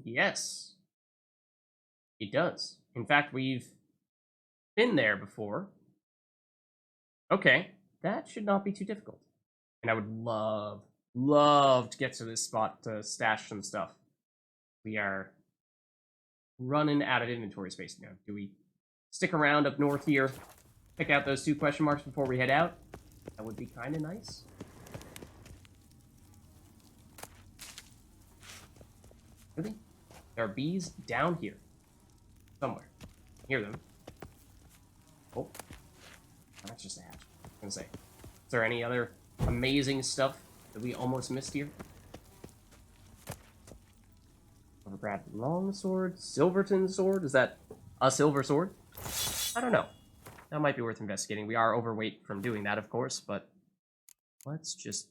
Yes, it does. In fact, we've been there before. Okay, that should not be too difficult. And I would love to get to this spot to stash some stuff. We are running out of inventory space now. Do we stick around up north here, pick out those 2 question marks before we head out? That would be kind of nice. Really? There are bees down here. Somewhere. I hear them. Oh. That's just a hatch. I was gonna say. Is there any other amazing stuff that we almost missed here? Overgrad longsword? Silverton sword? Is that a silver sword? I don't know. That might be worth investigating. We are overweight from doing that, of course, but let's just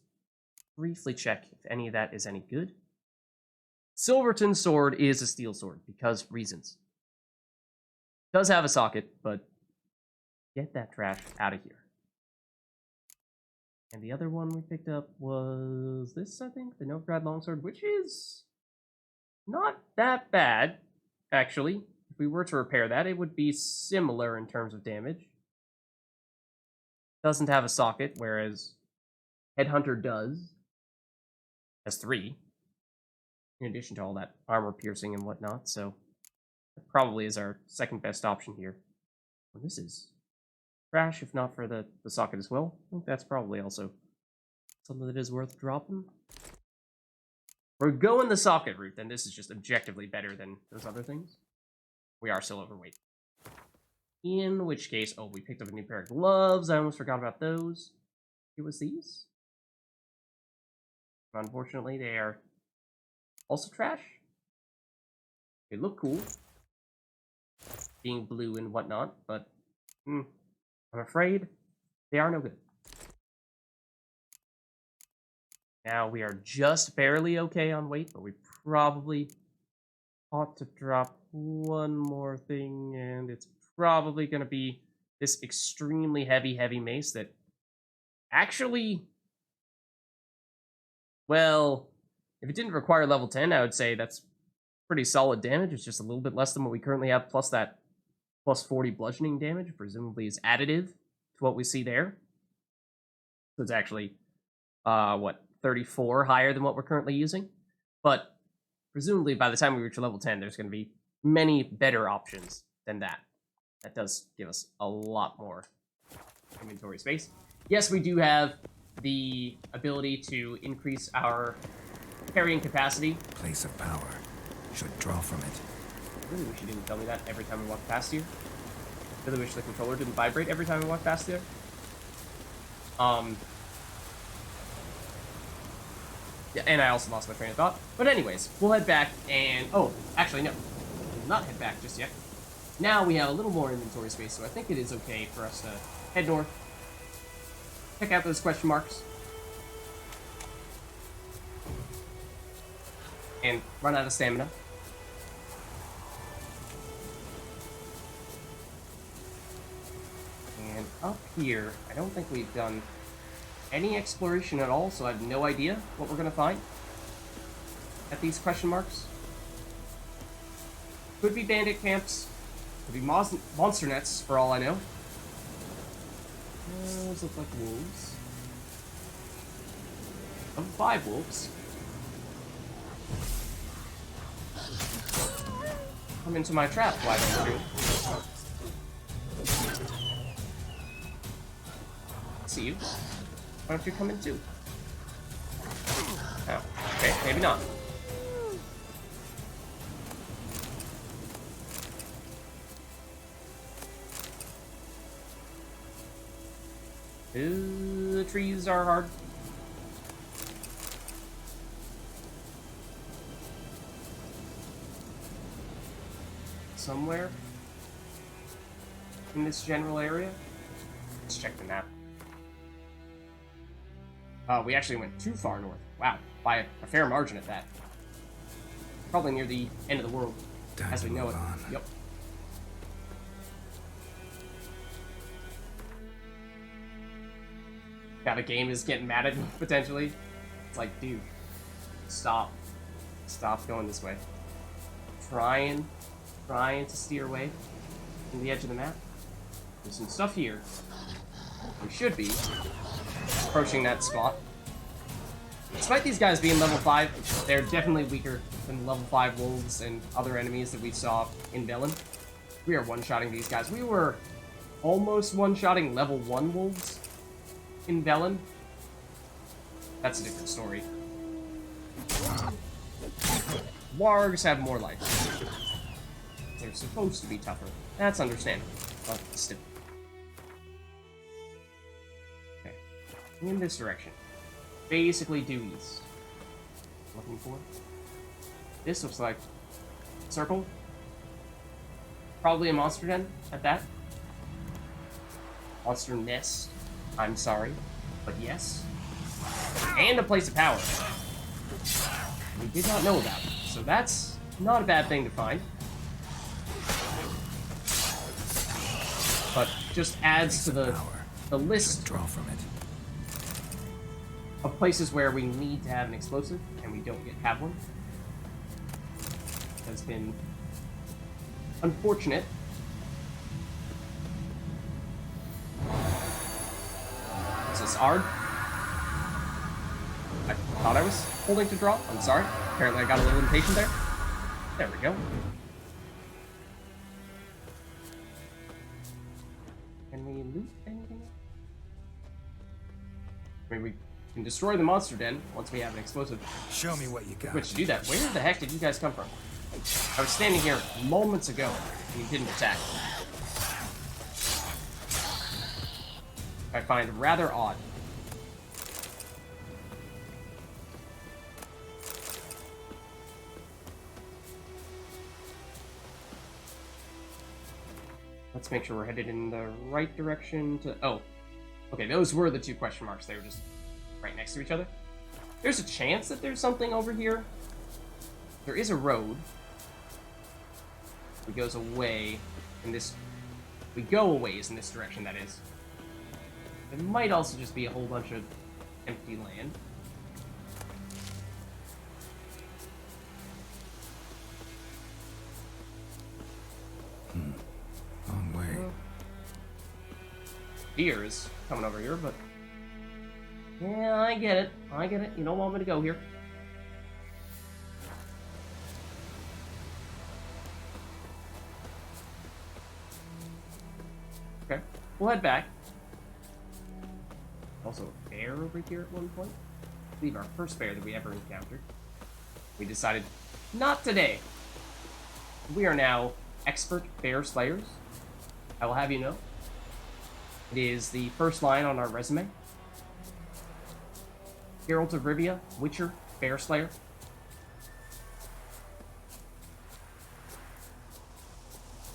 briefly check if any of that is any good. Silverton sword is a steel sword, because reasons. It does have a socket, but get that trash out of here. And the other one we picked up was this, I think, the Novgorod longsword, which is not that bad, actually. If we were to repair that, it would be similar in terms of damage. Doesn't have a socket, whereas Headhunter does. Has 3. In addition to all that armor piercing and whatnot, so that probably is our second best option here. Well, this is trash, if not for the socket as well. I think that's probably also something that is worth dropping. We're going the socket route, then this is just objectively better than those other things. We are still overweight. In which case, oh, we picked up a new pair of gloves. I almost forgot about those. It was these. Unfortunately, they are also trash. They look cool, being blue and whatnot, but I'm afraid they are no good. Now we are just barely okay on weight, but we probably ought to drop one more thing, and it's probably going to be this extremely heavy mace that actually, well, if it didn't require level 10, I would say that's pretty solid damage. It's just a little bit less than what we currently have, plus that plus 40 bludgeoning damage, presumably is additive to what we see there. So it's actually, 34 higher than what we're currently using. But presumably by the time we reach level 10, there's going to be many better options than that. That does give us a lot more inventory space. Yes, we do have the ability to increase our carrying capacity. Place of power. Should draw from it. I really wish you didn't tell me that every time we walk past you. I really wish the controller didn't vibrate every time we walk past you. Yeah, and I also lost my train of thought. But anyways, we'll head back and... Oh, actually, no. We'll not head back just yet. Now we have a little more inventory space, so I think it is okay for us to head north. Check out those question marks. And run out of stamina. And up here, I don't think we've done any exploration at all, so I have no idea what we're going to find at these question marks. Could be bandit camps. Could be monster nets, for all I know. Those look like wolves. 5 wolves. Come into my trap, why don't you? See you. Why don't you come in too? Oh, okay, maybe not. The trees are hard. Somewhere in this general area. Let's check the map. We actually went too far north. Wow, by a fair margin at that. Probably near the end of the world, as we know it. Yep. Now the game is getting mad at me, potentially. It's like, dude, stop. Stop going this way. Trying to steer away from the edge of the map. There's some stuff here. We should be approaching that spot. Despite these guys being level 5, they're definitely weaker than level 5 wolves and other enemies that we saw in Velen. We are one-shotting these guys. We were almost one-shotting level 1 wolves in Velen. That's a different story. Wargs have more life. They're supposed to be tougher. That's understandable, but still. Okay, in this direction. Basically due east. Looking for. This looks like circle. Probably a monster den at that. Monster nest. I'm sorry, but yes. And a place of power. We did not know about it, so that's not a bad thing to find. But just adds to the list Draw from it. of places where we need to have an explosive and we don't yet have one. Has been unfortunate. Is this Ard? I thought I was holding to draw. I'm sorry. Apparently I got a little impatient there. There we go. Can we loot anything? I mean, we can destroy the monster den once we have an explosive. Show me what you got. Which, to do that, where the heck did you guys come from? I was standing here moments ago, and you didn't attack. I find rather odd. Let's make sure we're headed in the right direction to... Oh. Okay, those were the 2 question marks. They were just right next to each other. There's a chance that there's something over here. There is a road. It goes away in this... We go a ways in this direction, that is. It might also just be a whole bunch of empty land. Long way. Deer is coming over here, but... Yeah, I get it. I get it. You don't want me to go here. Okay, we'll head back. Also a bear over here at one point. I believe our first bear that we ever encountered. We decided, not today. We are now expert bear slayers. I will have you know. It is the first line on our resume. Geralt of Rivia, Witcher, Bear Slayer.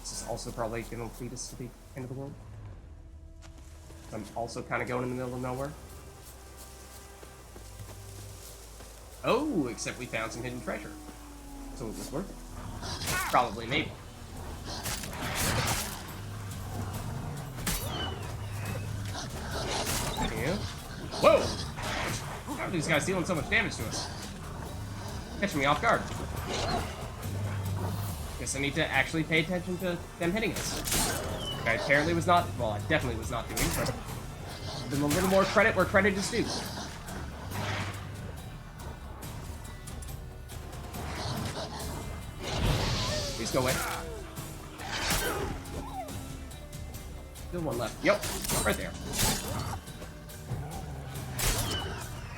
This is also probably going to lead us to the end of the world. I'm also kind of going in the middle of nowhere. Oh, except we found some hidden treasure. So it was worth it. Probably, maybe. Yeah. Whoa! How are these guys dealing so much damage to us? Catching me off guard. Guess I need to actually pay attention to them hitting us. I apparently was not, well, I definitely was not doing, but give them a little more credit where credit is due. Please go away. Still one left. Yep, right there.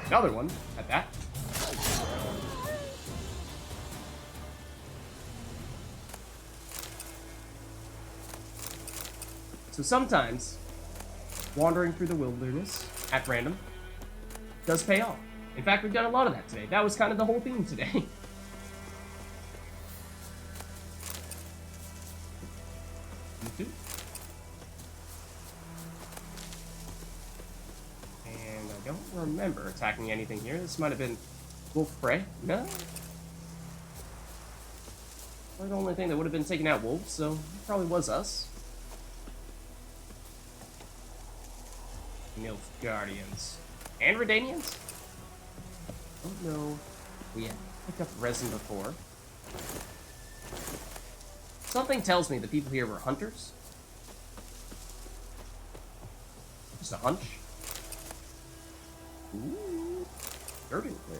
Another one at that. So sometimes, wandering through the wilderness at random does pay off. In fact, we've done a lot of that today. That was kind of the whole theme today. And I don't remember attacking anything here. This might have been wolf prey. No? We're the only thing that would have been taking out wolves, so it probably was us. Nilfgaardians. And Redanians? Don't know. Yeah. Picked up resin before. Something tells me the people here were hunters. Just a hunch. Ooh, dirt in there.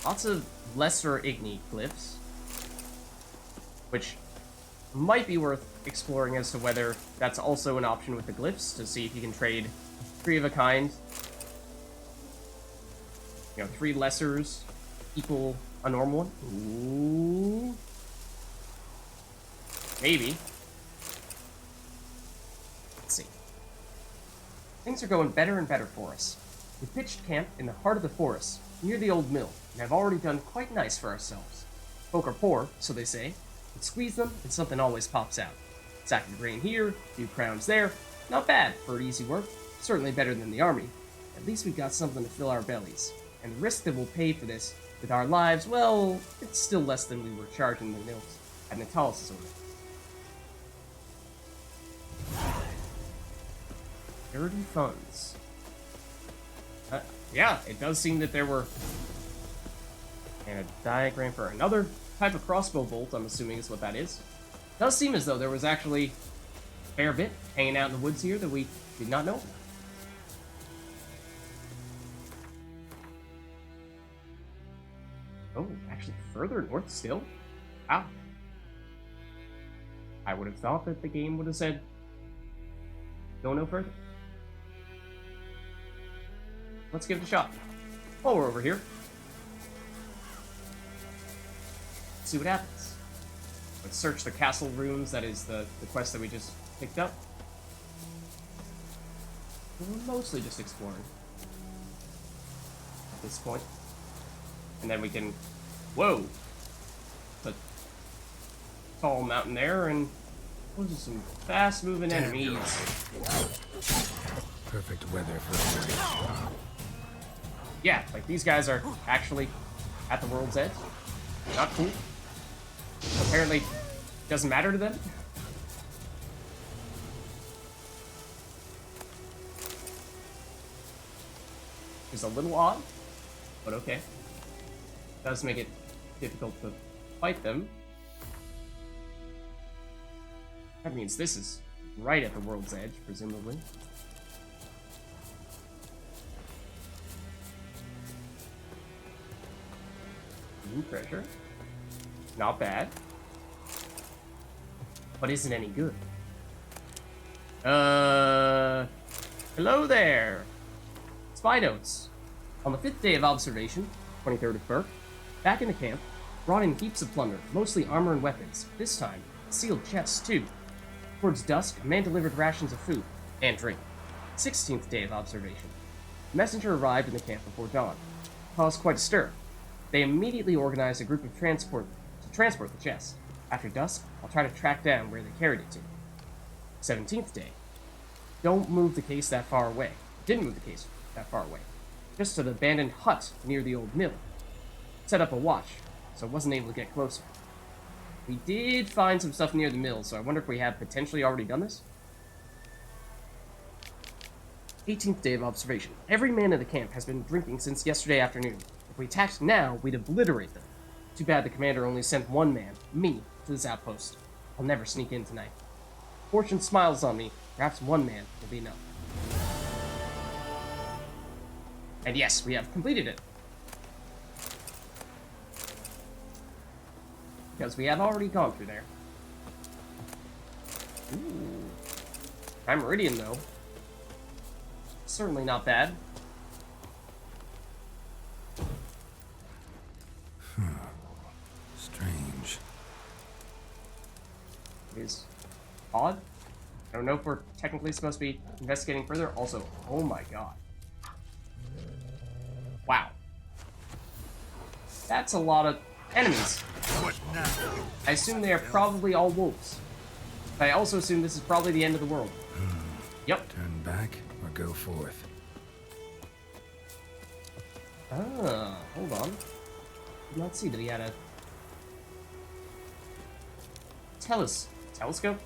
Lots of lesser igni glyphs, which might be worth exploring as to whether that's also an option with the glyphs, to see if you can trade 3 of a kind. You know, 3 lessers equal a normal one. Ooh. Maybe. Let's see. Things are going better and better for us. We pitched camp in the heart of the forest, near the old mill, and have already done quite nice for ourselves. Folk are poor, so they say, but squeeze them and something always pops out. Sack of grain here, few crowns there. Not bad for easy work. Certainly better than the army. At least we've got something to fill our bellies. And the risk that we'll pay for this with our lives, well, it's still less than we were charging the mills at Natalis' order. Dirty funds. Yeah, it does seem that there were... And a diagram for another type of crossbow bolt, I'm assuming is what that is. It does seem as though there was actually a fair bit hanging out in the woods here that we did not know. Oh, actually further north still? Wow. I would have thought that the game would have said, go no further. Let's give it a shot. While we're over here. See what happens. Let's search the castle rooms. That is the quest that we just picked up. We're mostly just exploring at this point. And then we can... Whoa! The tall mountain there, and those are some fast-moving enemies. Perfect weather for a Yeah, like these guys are actually at the world's edge. Not cool. Apparently, doesn't matter to them. It's a little odd, but okay. Does make it difficult to fight them. That means this is right at the world's edge, presumably. Ooh, pressure. Not bad. But isn't any good. Hello there. Spy notes. On the 5th day of observation, 23rd of Burke, back in the camp, brought in heaps of plunder, mostly armor and weapons. This time, sealed chests too. Towards dusk, a man delivered rations of food and drink. 16th day of observation. A messenger arrived in the camp before dawn. Caused quite a stir. They immediately organized a group of transport the chest. After dusk, I'll try to track down where they carried it to. 17th day. Don't move the case that far away. Didn't move the case that far away. Just an abandoned hut near the old mill. Set up a watch, so I wasn't able to get closer. We did find some stuff near the mill, so I wonder if we have potentially already done this. 18th day of observation. Every man in the camp has been drinking since yesterday afternoon. If we attacked now, we'd obliterate them. Too bad the commander only sent one man, me, to this outpost. I'll never sneak in tonight. Fortune smiles on me. Perhaps one man will be enough. And yes, we have completed it. Because we have already gone through there. Ooh. Prime Meridian, though. Certainly not bad. Strange. It is odd. I don't know if we're technically supposed to be investigating further. Also, oh my god. Wow. That's a lot of enemies. What now? I assume they are probably all wolves. But I also assume this is probably the end of the world. Yep. Turn back or go forth. Ah, hold on. Did not see that he had a telescope?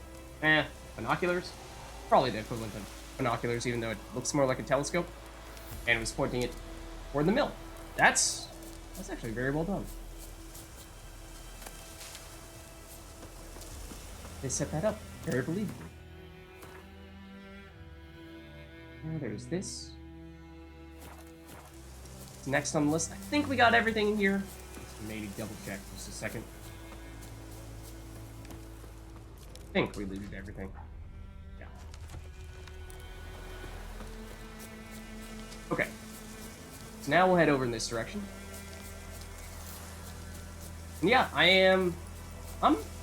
Binoculars? Probably the equivalent of binoculars, even though it looks more like a telescope, and was pointing it toward the mill. That's actually very well done. They set that up very believably. There's this. Next on the list. I think we got everything in here. Maybe double check just a second. I think we looted everything. Yeah. Okay. So now we'll head over in this direction. And yeah, I'm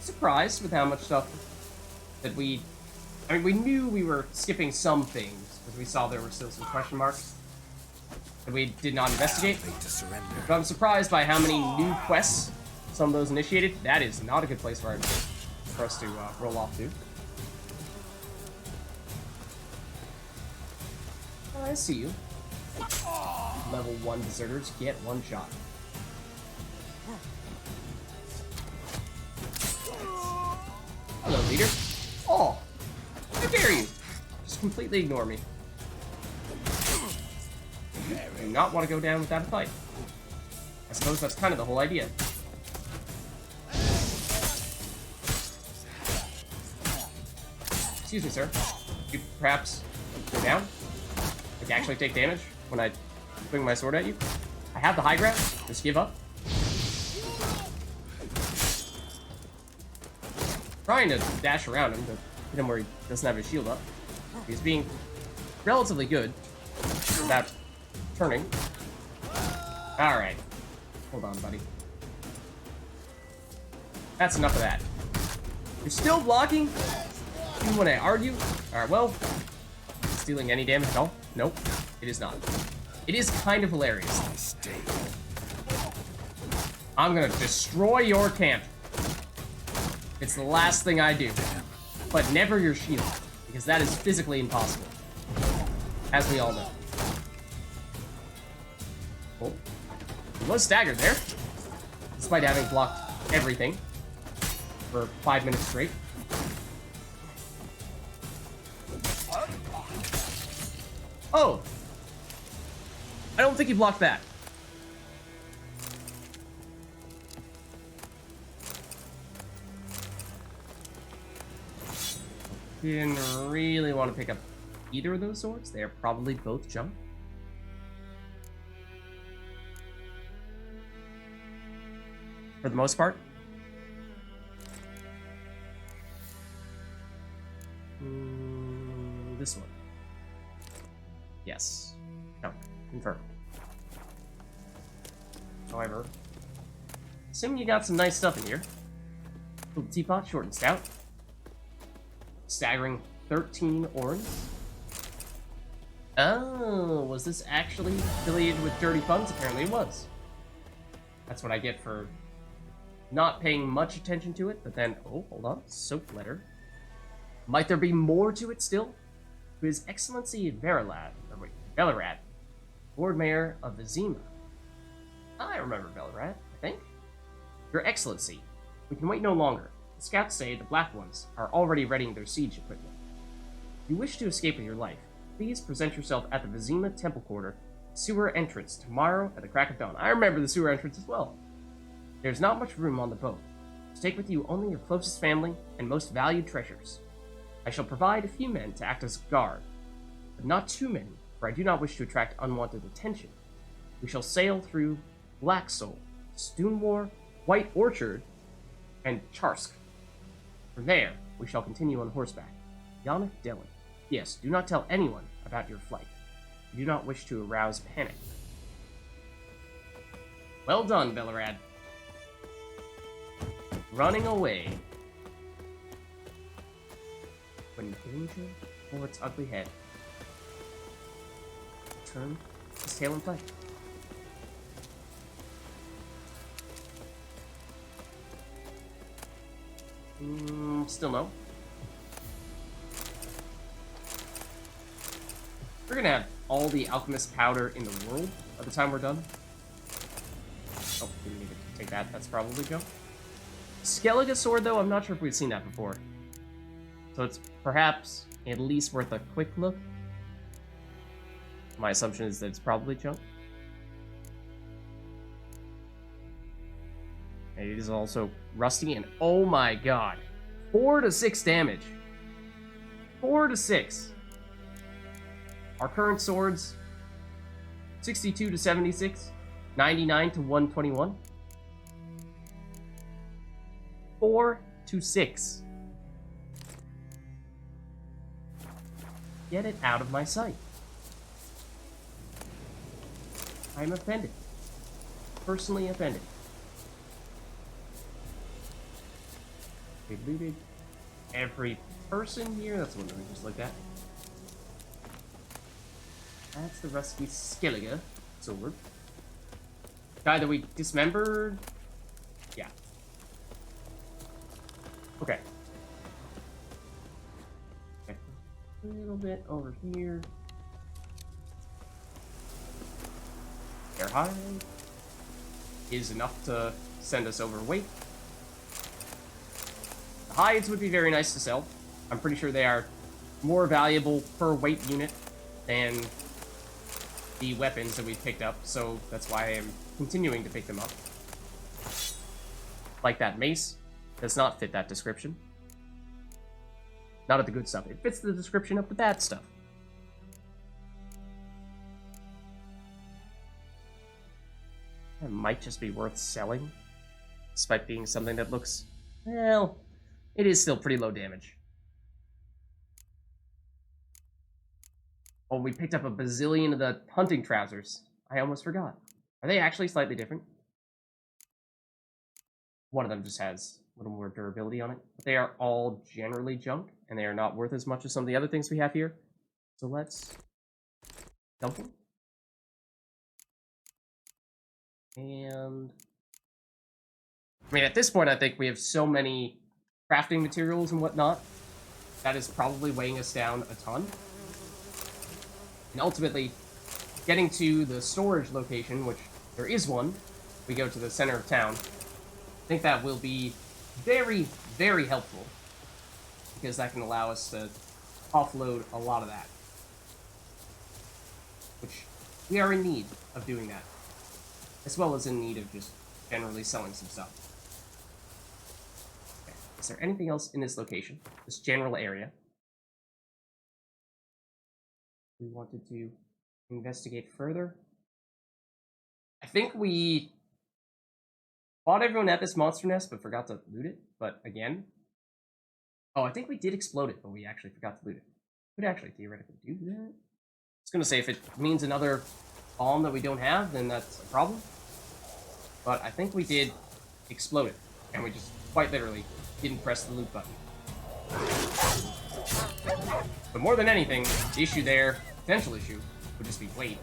surprised with how much stuff that we knew we were skipping some things, because we saw there were still some question marks that we did not investigate. But I'm surprised by how many new quests some of those initiated. That is not a good place for us to roll off to. Oh, I see you. Level 1 deserters get one shot. Hello, leader. Oh, how dare you? Just completely ignore me. I do not want to go down without a fight. I suppose that's kind of the whole idea. Excuse me, sir. Could you perhaps go down? Like, actually take damage when I swing my sword at you? I have the high ground. Just give up. Trying to dash around him to hit him where he doesn't have his shield up. He's being relatively good without turning. Alright. Hold on, buddy. That's enough of that. You're still blocking? You want to argue? Alright, well, stealing any damage at all? Nope, it is not. It is kind of hilarious. I'm gonna destroy your camp. It's the last thing I do. But never your shield, because that is physically impossible. As we all know. Oh. He was staggered there. Despite having blocked everything for 5 minutes straight. Oh! I don't think he blocked that. He didn't really want to pick up either of those swords. They are probably both junk. For the most part. This one. Yes. No. Confirmed. However, assuming you got some nice stuff in here. Little teapot, short and stout. Staggering 13 orns. Oh, was this actually affiliated with Dirty Funds? Apparently it was. That's what I get for not paying much attention to it, but then, oh, hold on, soap letter. Might there be more to it still? To His Excellency Velarad, Lord Mayor of Vizima. I remember Velarad, I think. Your Excellency, we can wait no longer. The scouts say the Black Ones are already readying their siege equipment. If you wish to escape with your life, please present yourself at the Vizima Temple Quarter sewer entrance tomorrow at the crack of dawn. I remember the sewer entrance as well. There's not much room on the boat. Take with you only your closest family and most valued treasures. I shall provide a few men to act as guard, but not too many, for I do not wish to attract unwanted attention. We shall sail through Black Soul, Stoonwar, White Orchard, and Charsk. From there, we shall continue on horseback. Yannick Dillon. Yes, do not tell anyone about your flight. I do not wish to arouse panic. Well done, Velarad. Running away. When danger before its ugly head. Turn his tail and play. Still no. We're gonna have all the alchemist powder in the world by the time we're done. Oh, didn't need to take that. That's probably go. Skellige sword, though, I'm not sure if we've seen that before. So it's perhaps at least worth a quick look. my assumption is that it's probably junk. And it is also rusty, and oh my god. 4 to 6 damage. 4 to 6. Our current swords, 62 to 76, 99 to 121. 4 to 6. Get it out of my sight. I'm offended. Personally offended. We looted every person here. That's what we just looked at. That's the rusty Skellige sword. Guy that we dismembered? Yeah. Okay. Okay. A little bit over here. Air high is enough to send us overweight. The hides would be very nice to sell. I'm pretty sure they are more valuable per weight unit than the weapons that we picked up, so that's why I'm continuing to pick them up. Like that mace does not fit that description. Not of the good stuff. It fits the description of the bad stuff. It might just be worth selling, despite being something that looks, well, it is still pretty low damage. Oh, we picked up a bazillion of the hunting trousers. I almost forgot. Are they actually slightly different? One of them just has a little more durability on it. But they are all generally junk, and they are not worth as much as some of the other things we have here. So let's dump them. And I mean, at this point, I think we have so many crafting materials and whatnot, that is probably weighing us down a ton. And ultimately, getting to the storage location, which there is one, we go to the center of town. I think that will be very, very helpful, because that can allow us to offload a lot of that. Which, we are in need of doing that. As well as in need of just generally selling some stuff. Okay. Is there anything else in this location? This general area? We wanted to investigate further. I think we fought everyone at this monster nest, but forgot to loot it. But again, oh, I think we did explode it, but we actually forgot to loot it. Could actually theoretically do that. I was gonna say if it means another bomb that we don't have, then that's a problem. But I think we did explode it, and we just quite literally didn't press the loot button. But more than anything, the issue there, potential issue, would just be weight.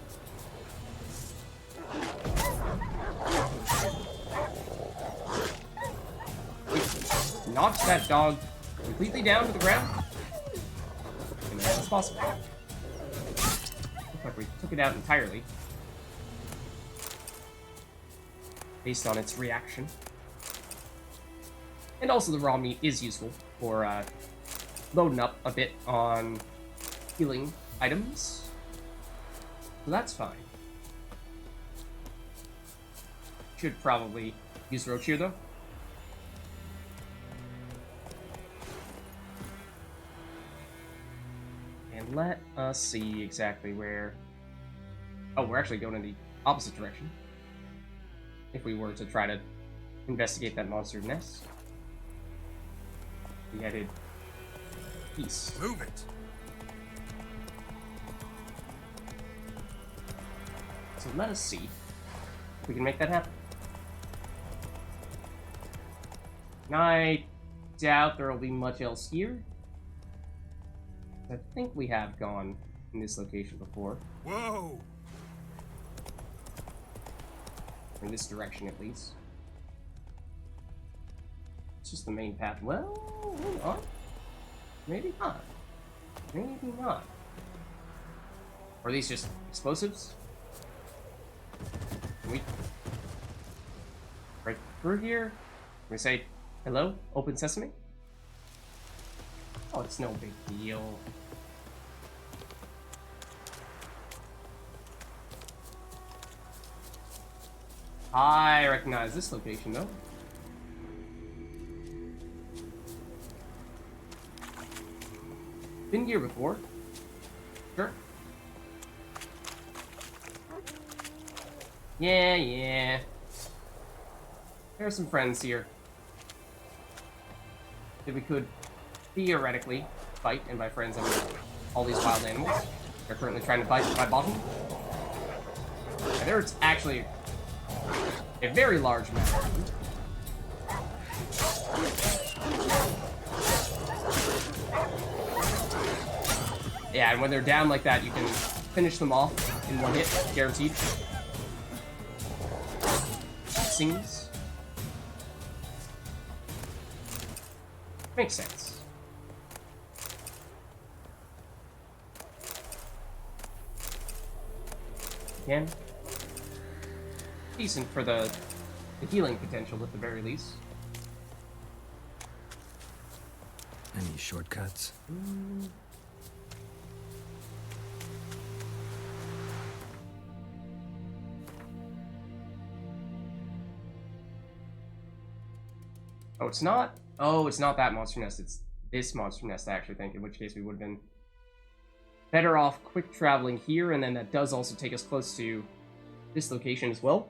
We knocked that dog completely down to the ground. And that was possible. Looks like we took it out entirely. Based on its reaction. And also the raw meat is useful for loading up a bit on healing items. So that's fine. Should probably use Roach here though. And let us see exactly where... Oh, we're actually going in the opposite direction. If we were to try to investigate that monster nest. We headed east. Move it. So let us see if we can make that happen. And I doubt there will be much else here. I think we have gone in this location before. Whoa! In this direction, at least. It's just the main path. Well, hold on. Maybe not. Maybe not. Or are these just explosives? Can we... Right through here? Can we say, hello, open sesame? Oh, it's no big deal. I recognize this location, though. Been here before. Sure. Yeah. There are some friends here that we could theoretically fight, and by friends I mean all these wild animals. They're currently trying to fight my bottom. And there's actually a very large map. Yeah, and when they're down like that, you can finish them off in one hit, guaranteed. Sings. Makes sense. Again, decent for the healing potential at the very least. Any shortcuts? Oh, it's not? Oh, it's not that monster nest. It's this monster nest, I actually think, in which case we would have been better off quick traveling here, and then that does also take us close to this location as well.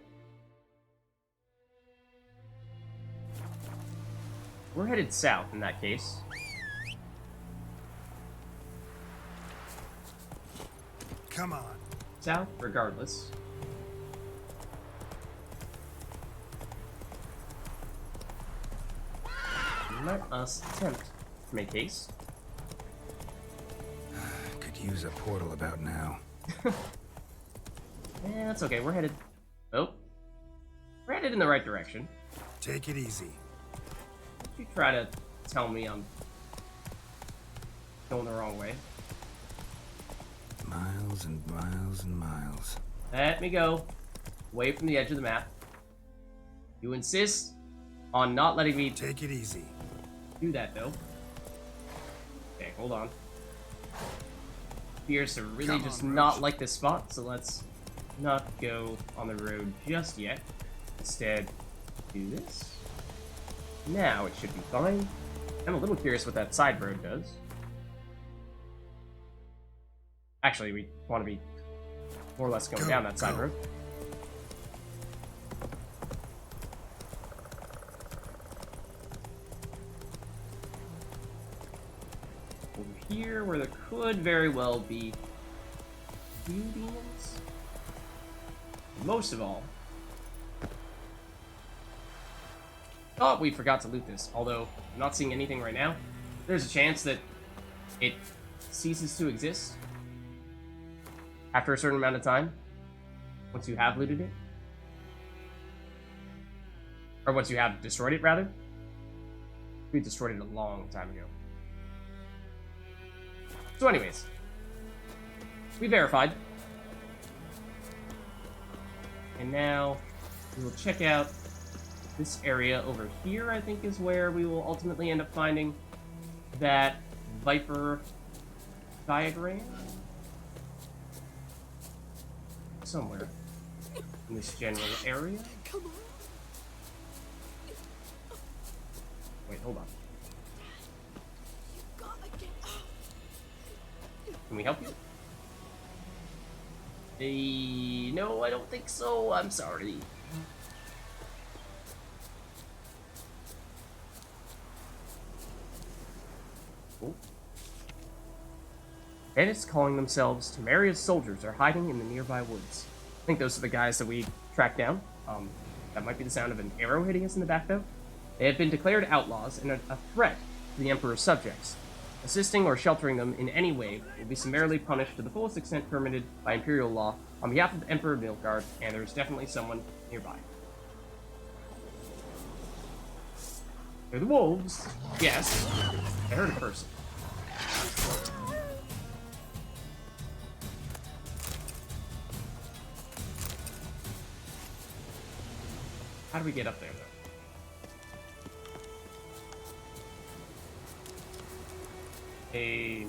We're headed south in that case. Come on. South, regardless. Let us attempt to make haste. Could use a portal about now. Yeah, that's okay. We're headed... Oh. We're headed in the right direction. Take it easy. You try to tell me I'm going the wrong way. Miles and miles and miles. Let me go. Away from the edge of the map. You insist on not letting me Take it easy. do that, though. Okay, hold on. Appears to really Come just on, not Roach. like this spot, so let's not go on the road just yet. Instead, do this. Now it should be fine. I'm a little curious what that side road does. Actually, we want to be more or less going down that side road. Over here, where there could very well be few demons. Most of all, thought we forgot to loot this, although I'm not seeing anything right now. There's a chance that it ceases to exist after a certain amount of time, once you have looted it. Or once you have destroyed it, rather. We destroyed it a long time ago. So anyways, we verified. And now we will check out this area over here, I think is where we will ultimately end up finding that Viper diagram. Somewhere in this general area. Come on. Wait, hold on. You gotta get out. Can we help you? No, I don't think so. I'm sorry. Oh. Bandits calling themselves Temeria's soldiers are hiding in the nearby woods. I think those are the guys that we tracked down. That might be the sound of an arrow hitting us in the back, though. They have been declared outlaws and a threat to the Emperor's subjects. Assisting or sheltering them in any way will be summarily punished to the fullest extent permitted by Imperial law on behalf of the Emperor Nilfgaard, and there is definitely someone nearby. They're the wolves. Yes. I heard a person. How do we get up there, though?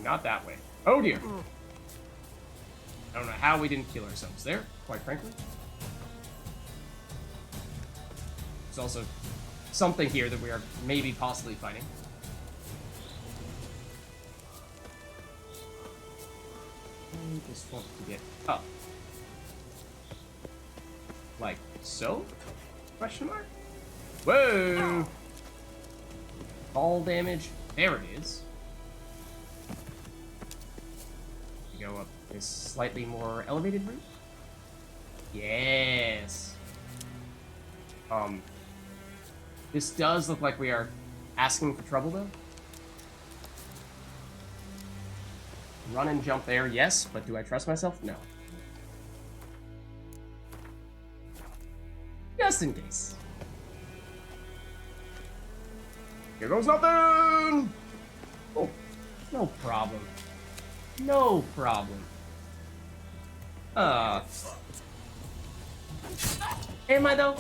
Not that way. Oh dear. I don't know how we didn't kill ourselves there, quite frankly. There's also something here that we are maybe possibly fighting. I just want to get up. Like so? Question mark? Whoa! Fall damage. There it is. You go up this slightly more elevated route. Yes. This does look like we are asking for trouble, though. Run and jump there, yes, but do I trust myself? No. Just in case. Here goes nothing! Oh, no problem. No problem. Am I though?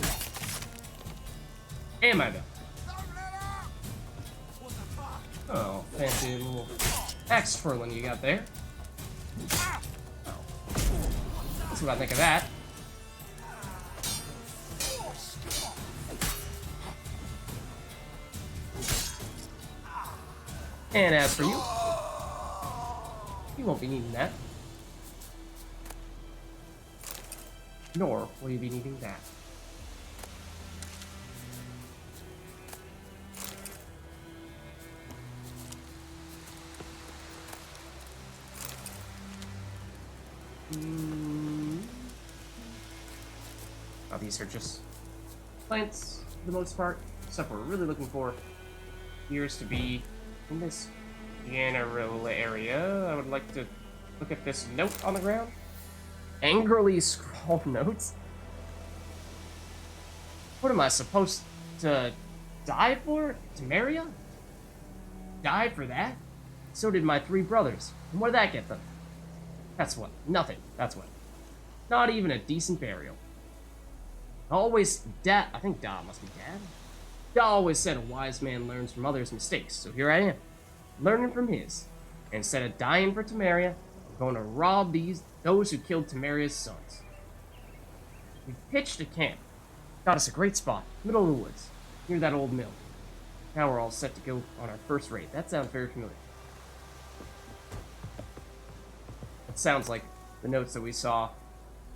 Am I though? Oh, fancy little axe twirling you got there. Oh. That's what I think of that. And as for you, you won't be needing that. Nor will you be needing that. Now these are just plants for the most part. Stuff we're really looking for appears to be in this general area. I would like to look at this note on the ground. Angrily scrawled notes? What am I supposed to die for? Temeria? Die for that? So did my 3 brothers. And what did that get them? That's what. Nothing. That's what. Not even a decent burial. Always Dad. I think Da must be Dad. Da always said a wise man learns from others' mistakes, so here I am, learning from his. And instead of dying for Temeria, I'm going to rob those who killed Temeria's sons. We pitched a camp. Got us a great spot, middle of the woods, near that old mill. Now we're all set to go on our first raid. That sounds very familiar. It sounds like the notes that we saw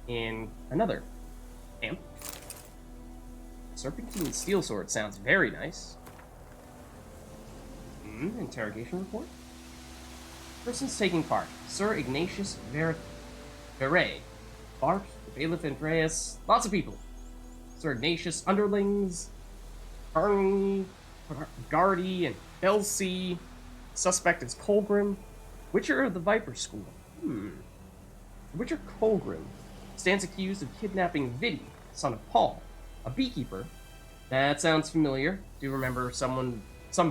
in another camp. Serpentine steel sword sounds very nice. Interrogation report. Persons taking part: Sir Ignatius Verre, Bart, the bailiff Andreas, lots of people. Sir Ignatius, underlings, Arnie, Gardy, and Belsey. Suspect is Colgrim, Witcher of the Viper School. Witcher Colgrim stands accused of kidnapping Vids, son of Paul, a beekeeper. That sounds familiar. Do remember some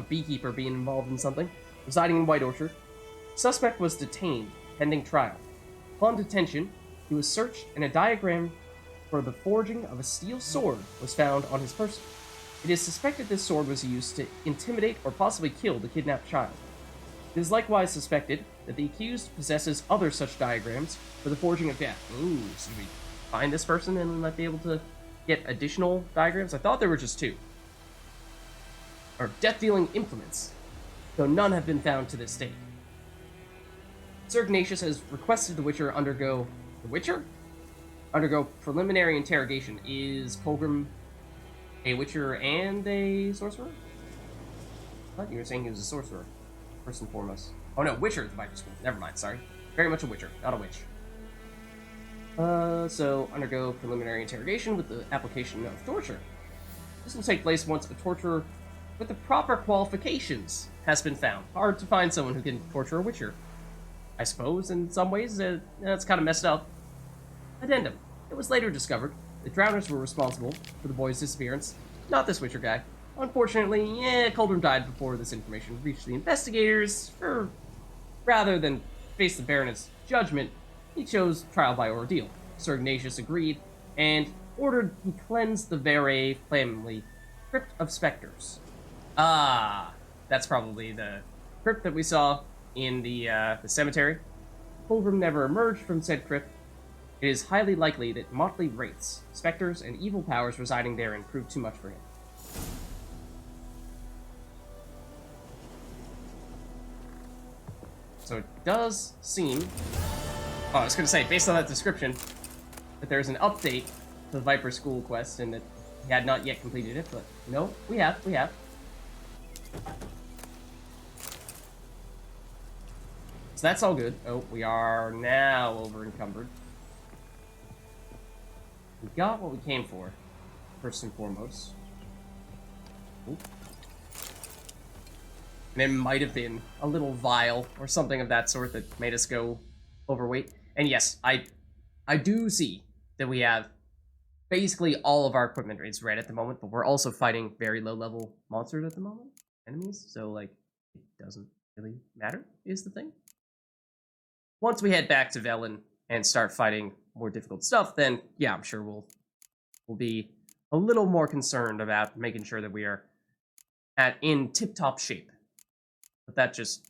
beekeeper being involved in something. Residing in White Orchard. Suspect was detained, pending trial. Upon detention, he was searched and a diagram for the forging of a steel sword was found on his person. It is suspected this sword was used to intimidate or possibly kill the kidnapped child. It is likewise suspected that the accused possesses other such diagrams for the forging of death. Ooh, so we find this person and we might be able to get additional diagrams? I thought there were just 2. Or death-dealing implements, though none have been found to this date. Sir Ignatius has requested the Witcher undergo... The Witcher? Undergo preliminary interrogation. Is Colgrim a Witcher and a sorcerer? I thought you were saying he was a sorcerer, first and foremost. Oh no, Witcher is the Viper School. Never mind, sorry. Very much a Witcher, not a witch. So undergo preliminary interrogation with the application of torture. This will take place once a torturer with the proper qualifications has been found. Hard to find someone who can torture a Witcher. I suppose, in some ways, that's kind of messed up. Addendum. It was later discovered the drowners were responsible for the boy's disappearance, not this Witcher guy. Unfortunately, Colbert died before this information reached the investigators. Rather than face the Baronet's judgment, he chose trial by ordeal. Sir Ignatius agreed, and ordered he cleanse the Verre family crypt of specters. Ah, that's probably the crypt that we saw in the cemetery. Colgrim never emerged from said crypt. It is highly likely that motley wraiths, specters, and evil powers residing therein proved too much for him. So it does seem... Oh, I was going to say, based on that description, that there's an update to the Viper School quest and that we had not yet completed it, but no, we have. So that's all good. Oh, we are now over encumbered. We got what we came for, first and foremost. Ooh. And it might have been a little vial or something of that sort that made us go overweight. And yes, I do see that we have basically all of our equipment is red at the moment, but we're also fighting very low-level monsters at the moment, enemies, so, like, it doesn't really matter, is the thing. Once we head back to Velen and start fighting more difficult stuff, then, yeah, I'm sure we'll be a little more concerned about making sure that we are in tip-top shape. But that just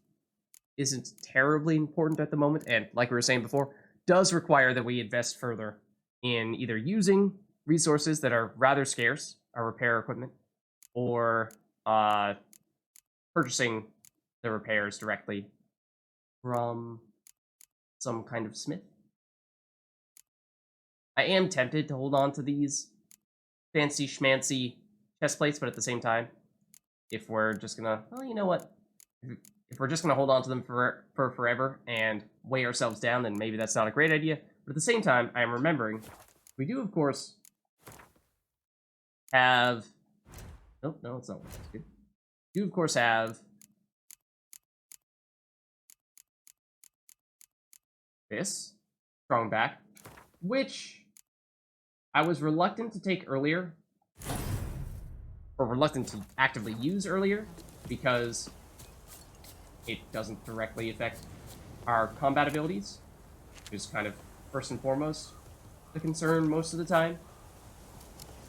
isn't terribly important at the moment, and like we were saying before, does require that we invest further in either using resources that are rather scarce, our repair equipment, or purchasing the repairs directly from some kind of smith. I am tempted to hold on to these fancy schmancy chest plates, but at the same time, if we're just gonna, well, you know what? If we're just gonna hold on to them for forever and weigh ourselves down, then maybe that's not a great idea. But at the same time, I am remembering we do, of course, have... Nope, no, it's not. That's good. We do, of course, have this strong back, which I was reluctant to take earlier, or reluctant to actively use earlier, because it doesn't directly affect our combat abilities, which is kind of first and foremost the concern most of the time.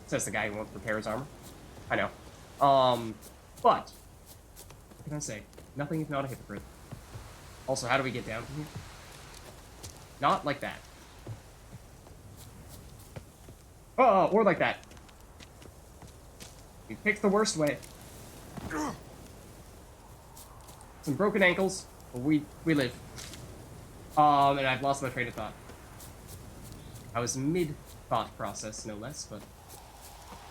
Says the guy who won't repair his armor. I know. But what can I say? Nothing if not a hypocrite. Also, how do we get down from here? Not like that. Or like that. We picked the worst way. Some broken ankles, but we live. And I've lost my train of thought. I was mid-thought process, no less, but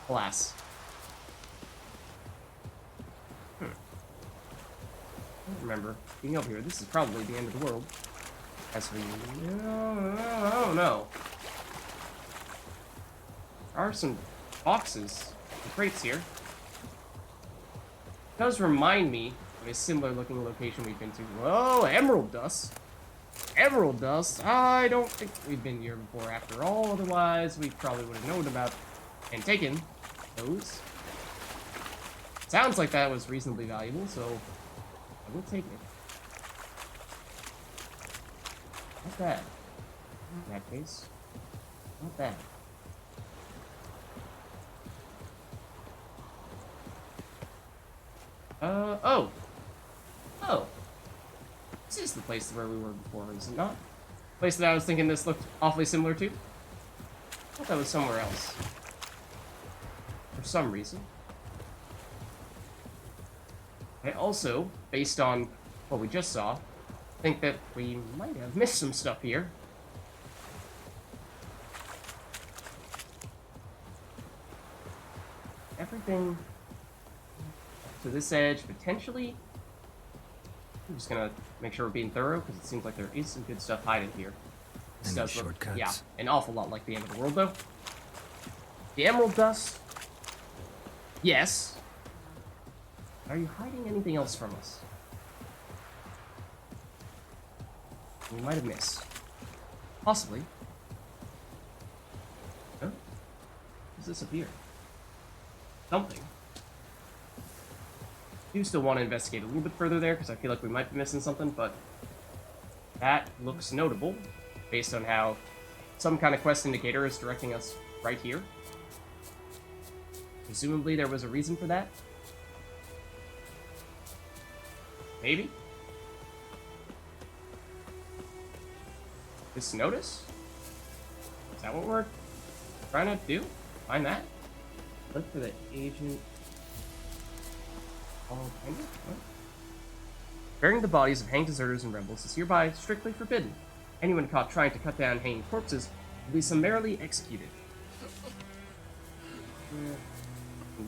alas. I don't remember being up here. This is probably the end of the world. As we... I don't know. There are some boxes and crates here. It does remind me of a similar looking location we've been to. Whoa, emerald dust. Emerald dust? I don't think we've been here before after all, otherwise we probably would have known about and taken those. Sounds like that was reasonably valuable, so I will take it. Not bad. In that case, not bad. Oh. This is the place where we were before, is it not? Place that I was thinking this looked awfully similar to? I thought that was somewhere else. For some reason. I also, based on what we just saw, think that we might have missed some stuff here. Everything to this edge, potentially. I'm just gonna make sure we're being thorough, because it seems like there is some good stuff hiding here. This does look, shortcuts? yeah, an awful lot like the end of the world, though. The emerald dust. Yes. Are you hiding anything else from us? We might have missed. Possibly. Huh? What's this up here? Something. I do still want to investigate a little bit further there, because I feel like we might be missing something, but that looks notable, based on how some kind of quest indicator is directing us right here. Presumably there was a reason for that. Maybe? This notice? Is that what we're trying to do? Find that? Look for the agent... Oh, kind of? What? Burying the bodies of hanged deserters and rebels is hereby strictly forbidden. Anyone caught trying to cut down hanging corpses will be summarily executed.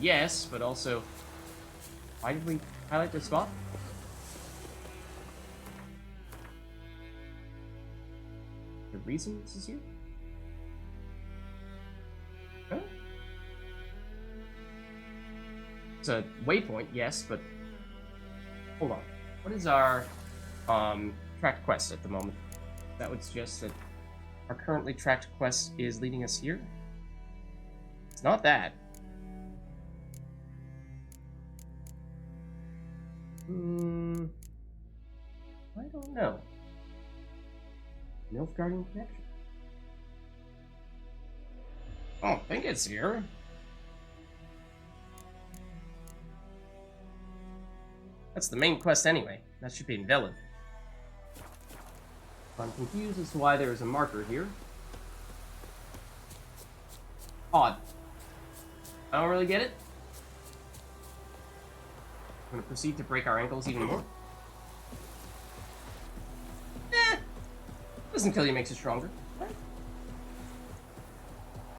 Yes, but also, why did we highlight this spot? The reason this is here? Huh? It's a waypoint, yes, but hold on. What is our tracked quest at the moment? That would suggest that our currently tracked quest is leading us here. It's not that. I don't know. Milf Guardian connection. I don't think it's here. That's the main quest anyway. That should be in Velen. I'm confused as to why there is a marker here. Odd. I don't really get it. I'm gonna proceed to break our ankles even more. Doesn't kill you, makes you stronger.